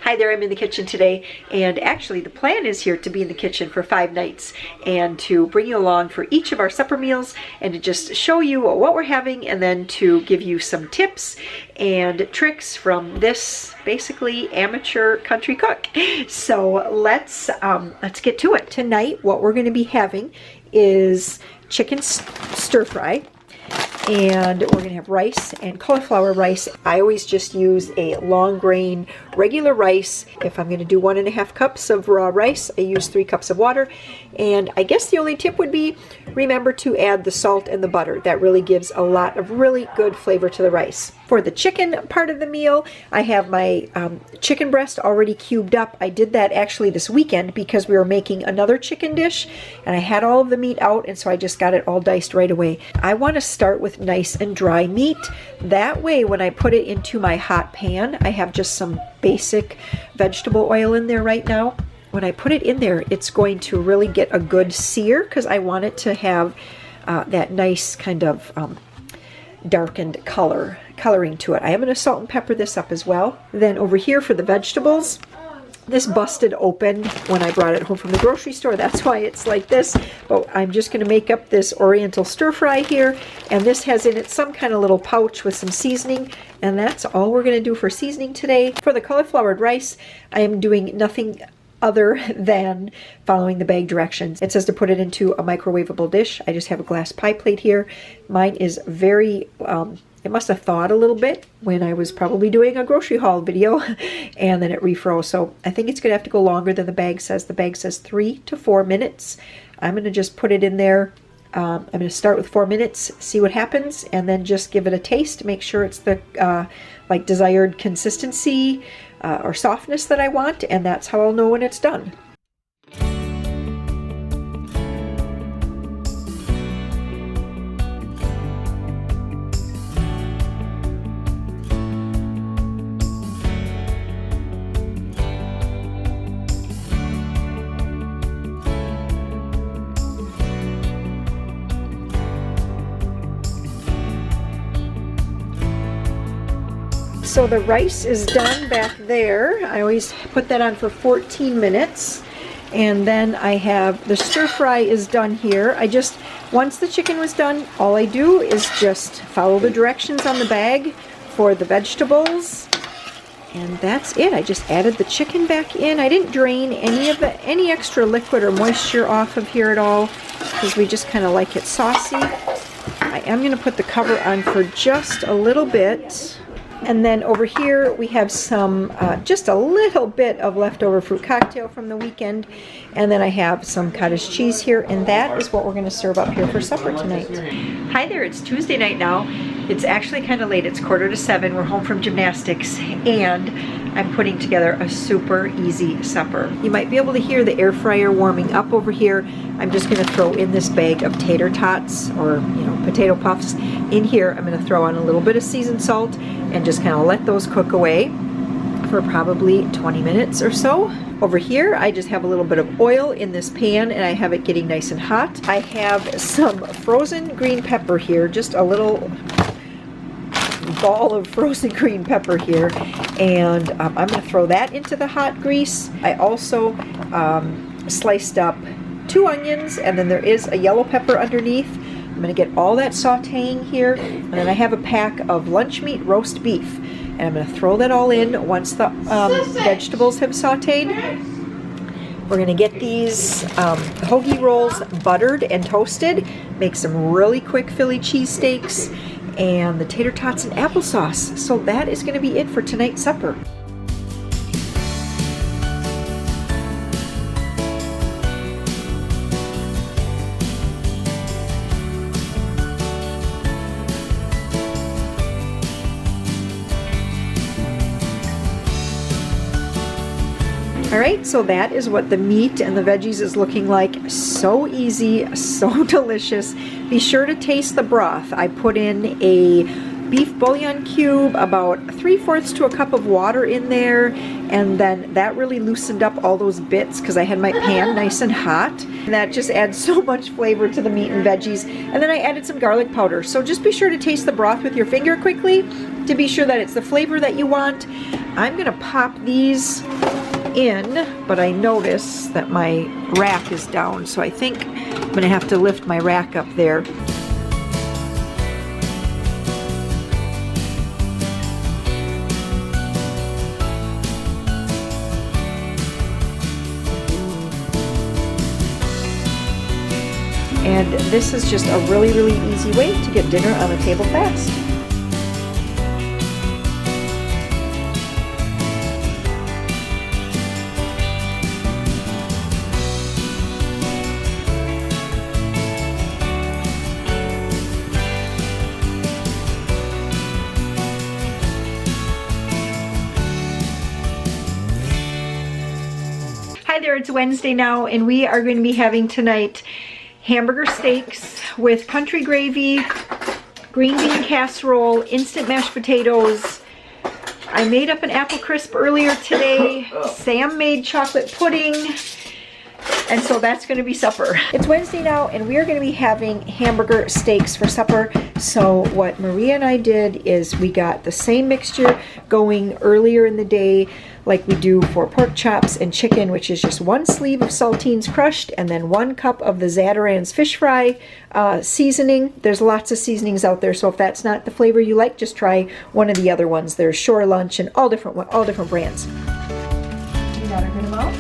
Hi there, I'm in the kitchen today, and actually the plan is here to be in the kitchen for 5 nights and to bring you along for each of our supper meals and to just show you what we're having and then to give you some tips and tricks from this basically amateur country cook. So let's get to it. Tonight what we're going to be having is chicken stir fry. And we're going to have rice and cauliflower rice. I always just use a long grain regular rice. If I'm going to do 1.5 cups of raw rice, I use 3 cups of water. And I guess the only tip would be remember to add the salt and the butter. That really gives a lot of really good flavor to the rice. For the chicken part of the meal, I have my chicken breast already cubed up. I did that actually this weekend because we were making another chicken dish and I had all of the meat out, and so I just got it all diced right away. I want to start with nice and dry meat. That way when I put it into my hot pan, I have just some basic vegetable oil in there right now. When I put it in there, it's going to really get a good sear because I want it to have that nice kind of darkened coloring to it. I am going to salt and pepper this up as well. Then over here for the vegetables, this busted open when I brought it home from the grocery store. That's why it's like this. But I'm just going to make up this Oriental stir fry here. And this has in it some kind of little pouch with some seasoning. And that's all we're going to do for seasoning today. For the cauliflowered rice, I am doing nothing other than following the bag directions. It says to put it into a microwavable dish. I just have a glass pie plate here. Mine is very, it must have thawed a little bit when I was probably doing a grocery haul video and then it refroze. So I think it's going to have to go longer than the bag says. The bag says 3 to 4 minutes. I'm going to just put it in there. I'm going to start with 4 minutes, see what happens, and then just give it a taste. Make sure it's the like desired consistency or softness that I want, and that's how I'll know when it's done. So the rice is done back there. I always put that on for 14 minutes. And then I have the stir fry is done here. Once the chicken was done, all I do is just follow the directions on the bag for the vegetables. And that's it. I just added the chicken back in. I didn't drain any extra liquid or moisture off of here at all because we just kind of like it saucy. I am going to put the cover on for just a little bit. And then over here we have some, just a little bit of leftover fruit cocktail from the weekend. And then I have some cottage cheese here, and that is what we're going to serve up here for supper tonight. Hi there, it's Tuesday night now. It's actually kind of late, it's 6:45. We're home from gymnastics, and I'm putting together a super easy supper. You might be able to hear the air fryer warming up over here. I'm just going to throw in this bag of tater tots, or potato puffs. In here I'm going to throw on a little bit of seasoned salt and just kind of let those cook away for probably 20 minutes or so. Over here I just have a little bit of oil in this pan and I have it getting nice and hot. I have some frozen green pepper here, just a little ball of frozen green pepper here, and I'm going to throw that into the hot grease. I also sliced up 2 onions, and then there is a yellow pepper underneath. I'm going to get all that sauteing here, and then I have a pack of lunch meat roast beef, and I'm going to throw that all in once the vegetables have sauteed. We're going to get these hoagie rolls buttered and toasted, make some really quick Philly cheesesteaks, and the tater tots and applesauce. So that is going to be it for tonight's supper. Alright, so that is what the meat and the veggies is looking like. So easy, so delicious. Be sure to taste the broth. I put in a beef bouillon cube, about 3/4 to a cup of water in there, and then that really loosened up all those bits because I had my pan nice and hot. And that just adds so much flavor to the meat and veggies. And then I added some garlic powder. So just be sure to taste the broth with your finger quickly to be sure that it's the flavor that you want. I'm gonna pop these in, but I notice that my rack is down, so I think I'm gonna have to lift my rack up there. And this is just a really, really easy way to get dinner on the table fast. Hi there, it's Wednesday now, and we are going to be having tonight hamburger steaks with country gravy, green bean casserole, instant mashed potatoes. I made up an apple crisp earlier today. Sam made chocolate pudding. And so that's going to be supper. It's Wednesday now, and we are going to be having hamburger steaks for supper. So what Maria and I did is we got the same mixture going earlier in the day like we do for pork chops and chicken, which is just 1 sleeve of saltines crushed and then 1 cup of the Zatarain's fish fry seasoning. There's lots of seasonings out there, so if that's not the flavor you like, just try one of the other ones. There's Shore Lunch and all different brands. You got a good amount?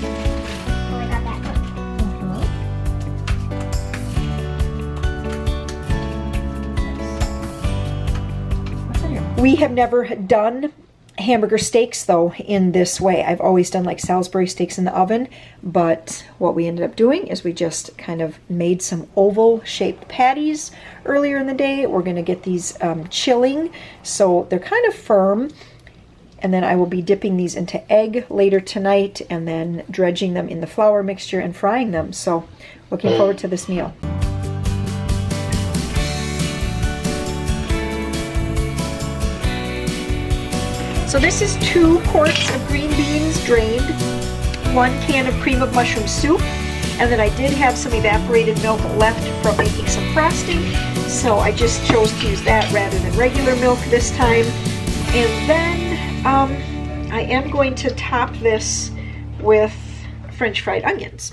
We have never done hamburger steaks though in this way. I've always done like Salisbury steaks in the oven, but what we ended up doing is we just kind of made some oval shaped patties earlier in the day. We're going to get these chilling so they're kind of firm, and then I will be dipping these into egg later tonight and then dredging them in the flour mixture and frying them. So looking forward to this meal. So this is 2 quarts of green beans drained, 1 can of cream of mushroom soup, and then I did have some evaporated milk left from making some frosting, so I just chose to use that rather than regular milk this time. And then I am going to top this with French fried onions.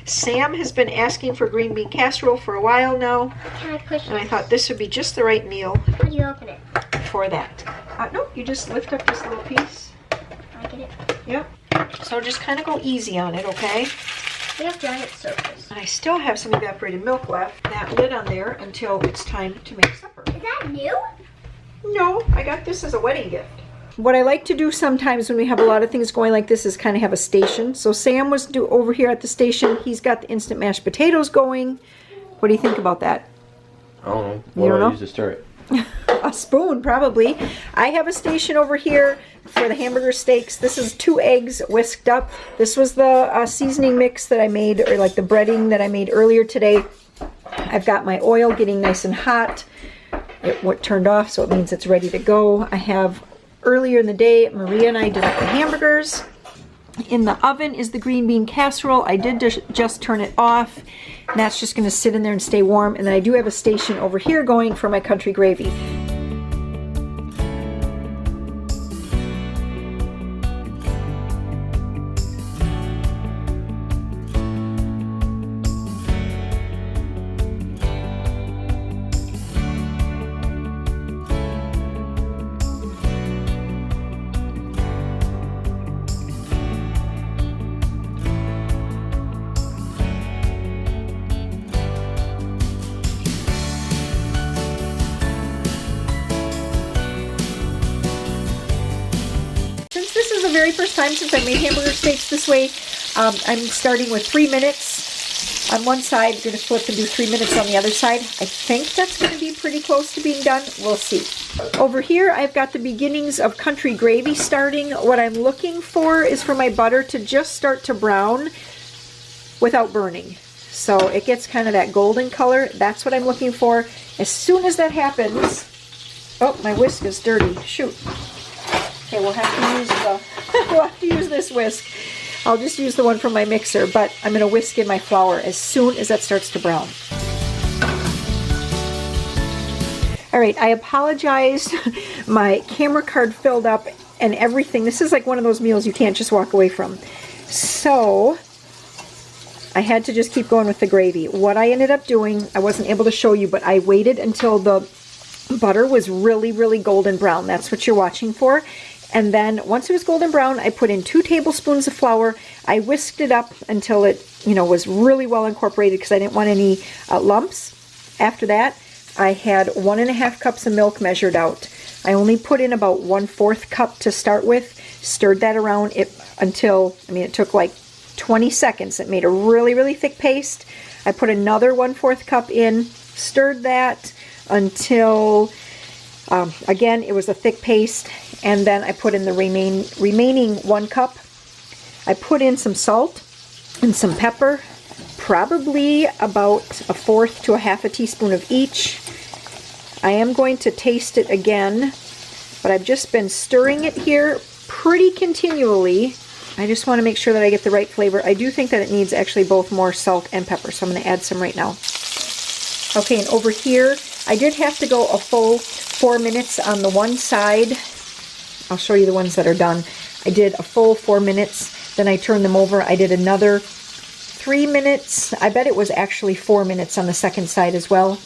Sam has been asking for green bean casserole for a while now, and I thought this would be just the right meal. How do you open it? For that. No, you just lift up this little piece. I get it. Yep. So just kind of go easy on it, okay? We have giant surface. And I still have some evaporated milk left. That lid on there until it's time to make supper. Is that new? No, I got this as a wedding gift. What I like to do sometimes when we have a lot of things going like this is kind of have a station. So Sam was over here at the station. He's got the instant mashed potatoes going. What do you think about that? I don't know. You don't know? I use to stir it? A spoon, probably. I have a station over here for the hamburger steaks. This is 2 eggs whisked up. This was the seasoning mix that I made, or like the breading that I made earlier today. I've got my oil getting nice and hot. It turned off, so it means it's ready to go. I have, earlier in the day, Maria and I did up the hamburgers. In the oven is the green bean casserole. I did just turn it off, and that's just going to sit in there and stay warm. And then I do have a station over here going for my country gravy. The very first time since I made hamburger steaks this way, I'm starting with 3 minutes on one side. I'm going to flip and do 3 minutes on the other side. I think that's going to be pretty close to being done. We'll see. Over here, I've got the beginnings of country gravy starting. What I'm looking for is for my butter to just start to brown without burning. So it gets kind of that golden color. That's what I'm looking for. As soon as that happens... Oh, my whisk is dirty. Shoot. Okay, we'll have to use this whisk. I'll just use the one from my mixer, but I'm going to whisk in my flour as soon as that starts to brown. All right, I apologize. My camera card filled up and everything. This is like one of those meals you can't just walk away from. So I had to just keep going with the gravy. What I ended up doing, I wasn't able to show you, but I waited until the butter was really, really golden brown. That's what you're watching for. And then once it was golden brown, I put in 2 tablespoons of flour. I whisked it up until it, was really well incorporated because I didn't want any lumps. After that, I had 1.5 cups of milk measured out. I only put in about 1/4 cup to start with. Stirred that around until, it took like 20 seconds. It made a really, really thick paste. I put another 1/4 cup in, stirred that until, again, it was a thick paste. And then I put in the remaining 1 cup. I put in some salt and some pepper, probably about 1/4 to 1/2 teaspoon of each. I am going to taste it again, but I've just been stirring it here pretty continually. I just want to make sure that I get the right flavor. I do think that it needs actually both more salt and pepper, so I'm going to add some right now. Okay, and over here, I did have to go a full 4 minutes on the one side. I'll show you the ones that are done. I did a full 4 minutes, then I turned them over. I did another 3 minutes. I bet it was actually 4 minutes on the second side as well.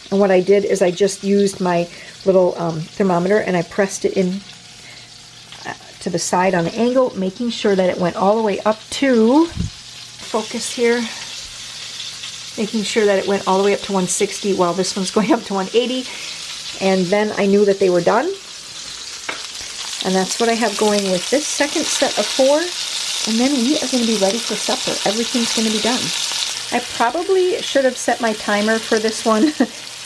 And what I did is I just used my little thermometer and I pressed it in to the side on the angle, making sure that it went all the way up to, focus here, making sure that it went all the way up to 160 while this one's going up to 180. And then I knew that they were done. And that's what I have going with this second set of 4. And then we are going to be ready for supper. Everything's going to be done. I probably should have set my timer for this one,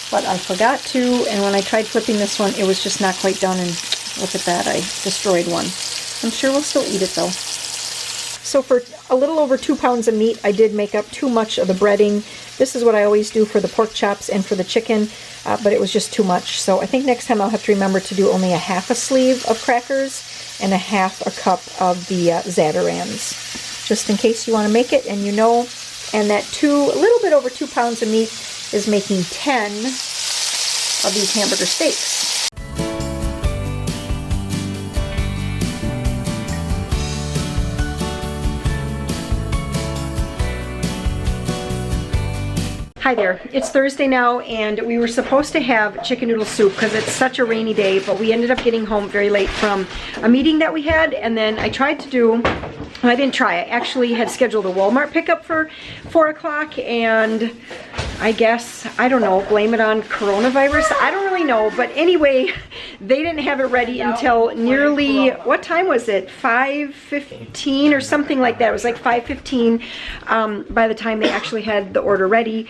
but I forgot to. And when I tried flipping this one, it was just not quite done. And look at that, I destroyed one. I'm sure we'll still eat it though. So for a little over 2 pounds of meat, I did make up too much of the breading. This is what I always do for the pork chops and for the chicken, but it was just too much. So I think next time I'll have to remember to do only 1/2 sleeve of crackers and 1/2 cup of the Zatarain's, just in case you want to make it. And and that a little bit over 2 pounds of meat is making 10 of these hamburger steaks. Hi there, it's Thursday now, and we were supposed to have chicken noodle soup because it's such a rainy day, but we ended up getting home very late from a meeting that we had, and then I tried to do, I didn't try, I actually had scheduled a Walmart pickup for 4 o'clock, and I guess, I don't know, blame it on coronavirus, I don't really know, but anyway, they didn't have it ready until nearly, what time was it, 5:15 or something like that. It was like 5:15 by the time they actually had the order ready.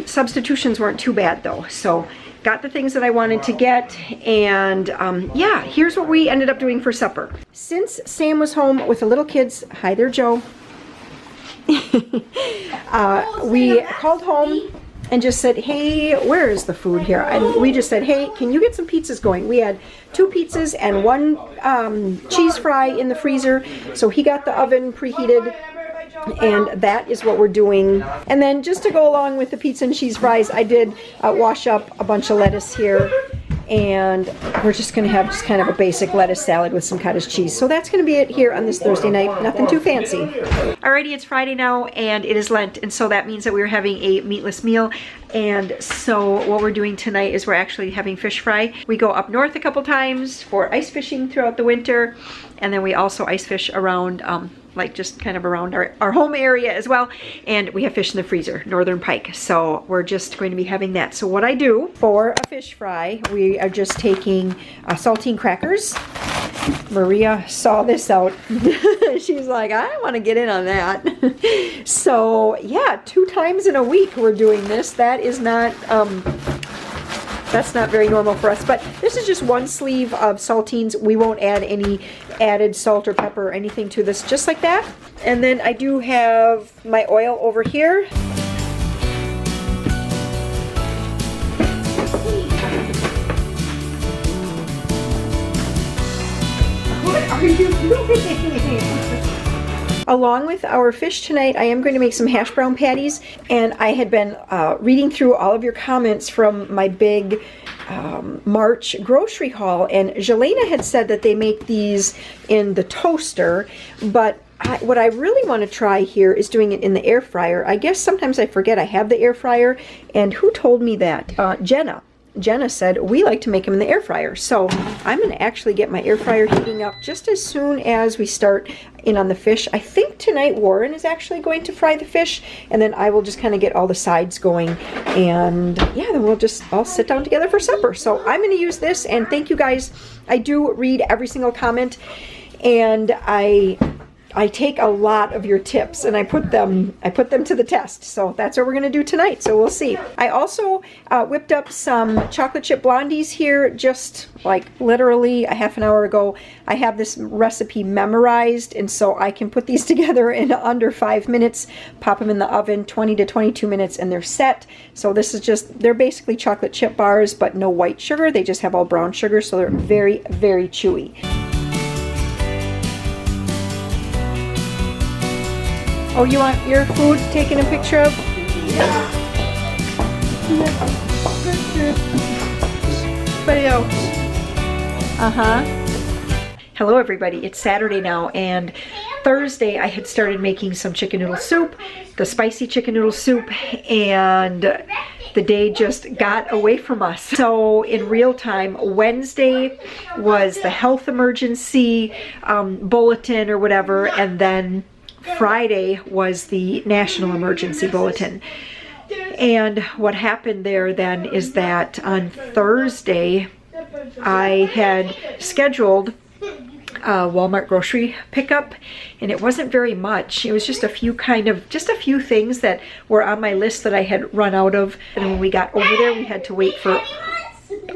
Substitutions weren't too bad though, so got the things that I wanted to get, and yeah, here's what we ended up doing for supper. Since Sam was home with the little kids, hi there Joe, we called home and just said, hey, where is the food here? And we just said, hey, can you get some pizzas going? We had 2 pizzas and 1 cheese fry in the freezer, so he got the oven preheated, and that is what we're doing. And then just to go along with the pizza and cheese fries, I did wash up a bunch of lettuce here, and we're just going to have just kind of a basic lettuce salad with some cottage cheese. So that's going to be it here on this Thursday night. Nothing too fancy. Alrighty, it's Friday now, and it is Lent, and so that means that we're having a meatless meal. And so what we're doing tonight is we're actually having fish fry. We go up north a couple times for ice fishing throughout the winter, and then we also ice fish around like just kind of around our home area as well, and we have fish in the freezer, northern pike, so we're just going to be having that. So what I do for a fish fry, we are just taking saltine crackers. Maria saw this out. She's like, I want to get in on that. So yeah, 2 times in a week we're doing this. That is not that's not very normal for us, but this is just 1 sleeve of saltines. We won't add any added salt or pepper or anything to this, just like that. And then I do have my oil over here. What are you doing? Along with our fish tonight, I am going to make some hash brown patties, and I had been reading through all of your comments from my big March grocery haul, and Jelena had said that they make these in the toaster, but what I really want to try here is doing it in the air fryer. I guess sometimes I forget I have the air fryer, and who told me that? Jenna. Jenna said we like to make them in the air fryer. So I'm going to actually get my air fryer heating up just as soon as we start in on the fish. I think tonight Warren is actually going to fry the fish, and then I will just kind of get all the sides going, and yeah, then we'll just all sit down together for supper. So I'm going to use this, and thank you guys. I do read every single comment, and I take a lot of your tips and I put them to the test. So that's what we're going to do tonight. So we'll see. I also whipped up some chocolate chip blondies here just like literally a half an hour ago. I have this recipe memorized, and so I can put these together in under 5 minutes, pop them in the oven 20 to 22 minutes, and they're set. So this is just, they're basically chocolate chip bars, but no white sugar. They just have all brown sugar, so they're very, very chewy. Oh, you want your food taken a picture of? Anybody else? Hello everybody, it's Saturday now, and Thursday I had started making some chicken noodle soup, the spicy chicken noodle soup, and the day just got away from us. So in real time, Wednesday was the health emergency bulletin or whatever, and then Friday was the national emergency bulletin. And what happened there then is that on Thursday I had scheduled a Walmart grocery pickup, and it wasn't very much. It was just a few things that were on my list that I had run out of, and when we got over there we had to wait for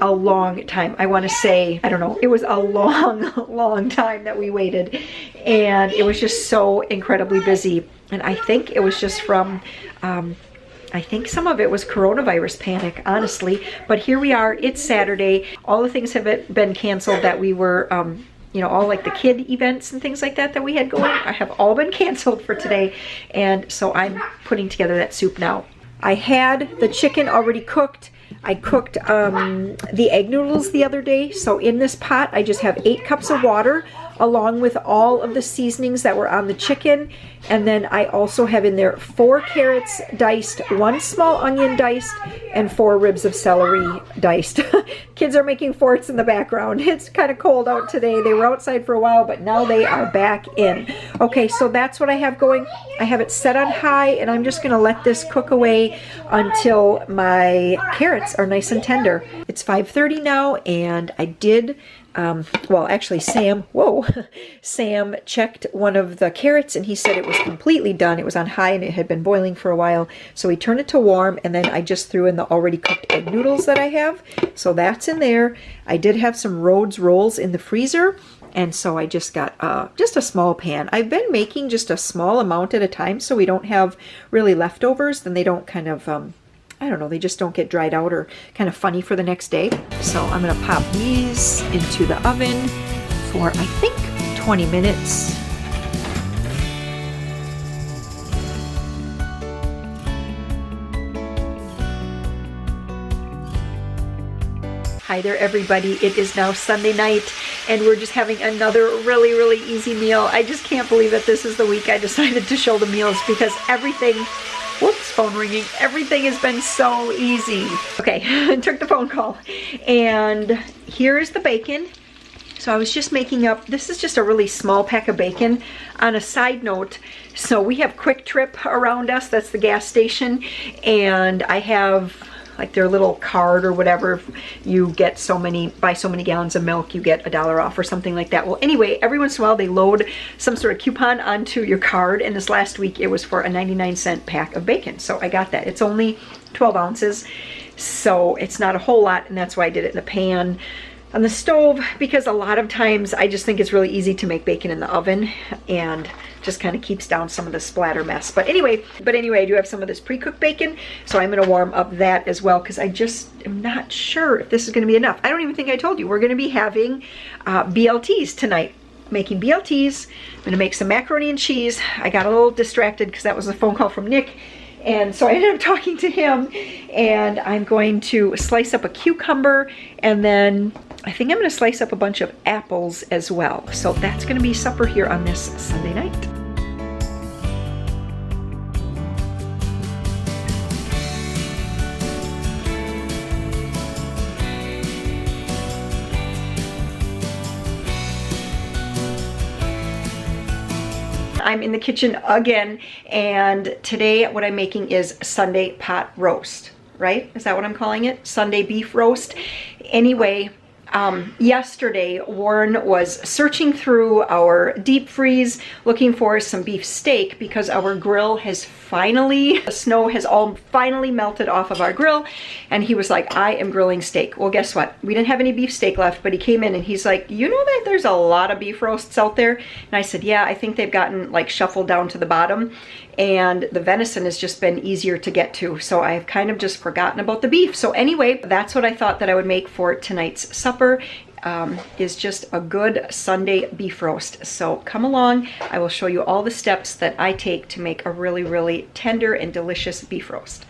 a long time. I want to say, I don't know, it was a long time that we waited, and it was just so incredibly busy. And I think it was just from I think some of it was coronavirus panic, honestly. But here we are, it's Saturday. All the things have been canceled that we were you know, all like the kid events and things like that we had going, I have all been canceled for today, and so I'm putting together that soup now. I had the chicken already cooked. I cooked the egg noodles the other day. So in this pot, I just have 8 cups of water along with all of the seasonings that were on the chicken. And then I also have in there 4 carrots diced, 1 small onion diced, and 4 ribs of celery diced. Kids are making forts in the background. It's kind of cold out today. They were outside for a while, but now they are back in. Okay, so that's what I have going. I have it set on high, and I'm just going to let this cook away until my carrots are nice and tender. It's 5:30 now, and I did well, actually Sam checked one of the carrots, and he said it was completely done. It was on high and it had been boiling for a while. So he turned it to warm, and then I just threw in the already cooked egg noodles that I have. So that's in there. I did have some Rhodes rolls in the freezer, and so I just got just a small pan. I've been making just a small amount at a time so we don't have really leftovers. Then they don't kind of I don't know, they just don't get dried out or kind of funny for the next day. So I'm gonna pop these into the oven for, I think, 20 minutes. Hi there everybody, it is now Sunday night, and we're just having another really easy meal. I just can't believe that this is the week I decided to show the meals, because everything, whoops, phone ringing, everything has been so easy. Okay, I took the phone call, and here's the bacon. So I was just making up, this is just a really small pack of bacon. On a side note, so we have Quick Trip around us, that's the gas station, and I have like their little card or whatever. If you get buy so many gallons of milk, you get $1 off or something like that. Well, anyway, every once in a while they load some sort of coupon onto your card, and this last week it was for a 99-cent pack of bacon. So I got that. It's only 12 ounces, so it's not a whole lot, and that's why I did it in a pan on the stove, because a lot of times I just think it's really easy to make bacon in the oven, and just kind of keeps down some of the splatter mess. But anyway, I do have some of this pre-cooked bacon, so I'm going to warm up that as well, because I just am not sure if this is going to be enough. I don't even think I told you we're going to be having BLTs tonight. Making BLTs. I'm going to make some macaroni and cheese. I got a little distracted because that was a phone call from Nick, And so I ended up talking to him, and I'm going to slice up a cucumber, and then I think I'm going to slice up a bunch of apples as well. So that's going to be supper here on this Sunday night. I'm in the kitchen again, and today what I'm making is Sunday pot roast, right? Is that what I'm calling it? Sunday beef roast. Anyway, yesterday Warren was searching through our deep freeze looking for some beef steak because our grill has finally, the snow has all finally melted off of our grill, and he was like, I am grilling steak. Well, guess what? We didn't have any beef steak left, but he came in and he's like, you know that there's a lot of beef roasts out there? And I said, yeah, I think they've gotten like shuffled down to the bottom, and the venison has just been easier to get to. So I've kind of just forgotten about the beef. So anyway, that's what I thought that I would make for tonight's supper. Is just a good Sunday beef roast. So come along, I will show you all the steps that I take to make a really, really tender and delicious beef roast.